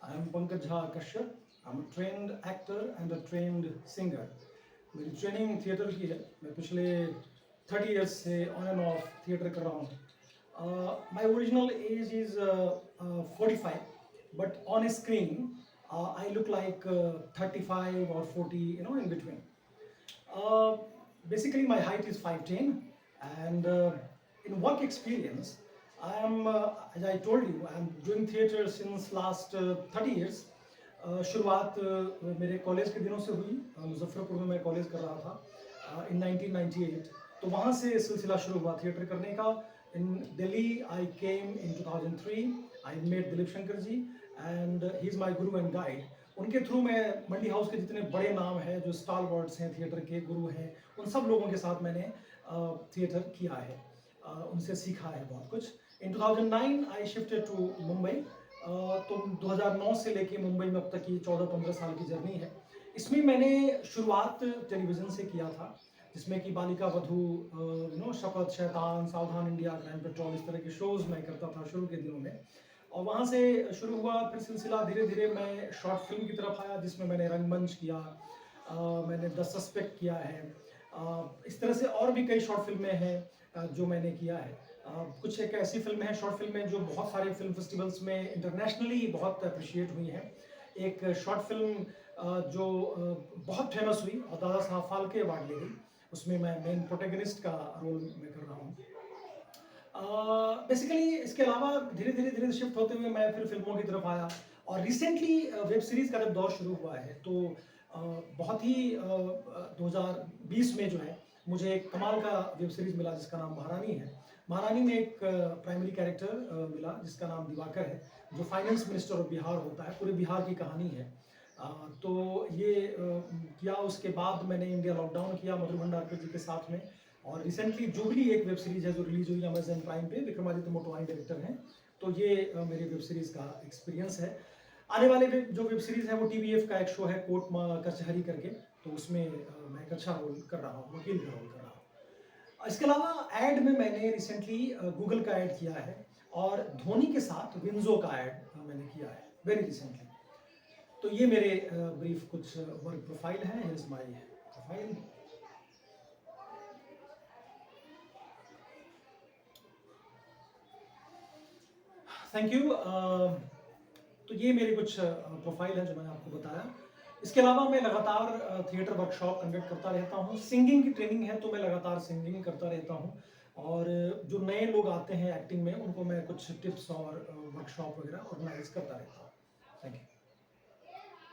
I'm Pankaj Jha Kashyap. I'm a trained actor and a trained singer. मेरी training theatre की है. मैं पिछले 30 years से ऑन एंड ऑफ थिएटर कर रहा हूँ. My original age is 45, but on screen I look like 35 or 40, in between. Uh, Basically, my height is 5'10", and in work experience, I am, as I told you, I am doing theatre since last 30 years. शुरुआत मेरे college के दिनों से हुई. मुजफ्फरपुर में मैं college कर रहा था इन 1998. तो वहाँ से सिलसिला शुरू हुआ थिएटर करने का. In Delhi I came in 2003. I met Dilip Shankar ji and he is my guru and guide. उनके थ्रू मैं मंडी हाउस के जितने बड़े नाम हैं, जो स्टार वर्ड्स हैं थिएटर के, गुरु हैं, उन सब लोगों के साथ मैंने थिएटर किया है. उनसे सीखा है बहुत कुछ. इन 2009 आई शिफ्टेड टू मुंबई. तो 2009 से लेके मुंबई में अब तक की 14-15 साल की जर्नी है. इसमें मैंने शुरुआत टेलीविज़न से किया था, जिसमें कि बालिका वधू, शपथ, शैतान, सावधान इंडिया, क्राइम पेट्रोल, इस तरह के शोज़ मैं करता था शुरू के दिनों में. और वहाँ से शुरू हुआ फिर सिलसिला. धीरे धीरे मैं शॉर्ट फिल्म की तरफ आया, जिसमें मैंने रंगमंच किया, मैंने द सस्पेक्ट किया है. इस तरह से और भी कई शॉर्ट फिल्में हैं जो मैंने किया है. कुछ एक ऐसी फिल्में हैं, शॉर्ट फिल्में, जो बहुत सारे फिल्म फेस्टिवल्स में इंटरनेशनली बहुत अप्रिशिएट हुई हैं. एक शॉर्ट फिल्म जो बहुत फेमस हुई और दादा साहब फाल्के अवार्ड ले गई, उसमें मैं मेन प्रोटेगनिस्ट का रोल मैं कर रहा हूँ. बेसिकली इसके अलावा धीरे धीरे शिफ्ट होते हुए मैं फिर फिल्मों की तरफ आया. और रिसेंटली वेब सीरीज़ का जब दौर शुरू हुआ है, तो बहुत ही 2020 में जो है, मुझे एक कमाल का वेब सीरीज़ मिला जिसका नाम महारानी है. महारानी में एक प्राइमरी कैरेक्टर मिला जिसका नाम दिवाकर है, जो फाइनेंस मिनिस्टर ऑफ बिहार होता है. पूरे बिहार की कहानी है. तो ये किया. उसके बाद मैंने इंडिया लॉकडाउन किया मधुर भंडारकर जी के साथ में. और रिसेंटली जुबली एक वेब सीरीज़ है जो रिलीज हुई अमेजन प्राइम पे. विक्रमादित्य मोटवानी डायरेक्टर हैं. तो ये मेरी वेब सीरीज़ का एक्सपीरियंस है. आने वाले जो वेब सीरीज़ है वो TBF का एक शो है, कोर्ट कचहरी करके. तो उसमें मैं एक अच्छा रोल कर रहा हूँ, वकील का रोल कर रहा हूँ. इसके अलावा ऐड में मैंने रिसेंटली गूगल का ऐड किया है, और धोनी के साथ विंजो का ऐड मैंने किया है वेरी रिसेंटली. तो ये मेरे ब्रीफ कुछ वर्क प्रोफाइल है. Here is my profile. Thank you. तो ये मेरे कुछ प्रोफाइल है जो मैंने आपको बताया. इसके अलावा मैं लगातार थिएटर वर्कशॉप कंडक्ट करता रहता हूँ. सिंगिंग की ट्रेनिंग है, तो मैं लगातार सिंगिंग करता रहता हूँ. और जो नए लोग आते हैं एक्टिंग में, उनको मैं कुछ टिप्स और वर्कशॉप वगैरह ऑर्गेनाइज करता रहता हूँ.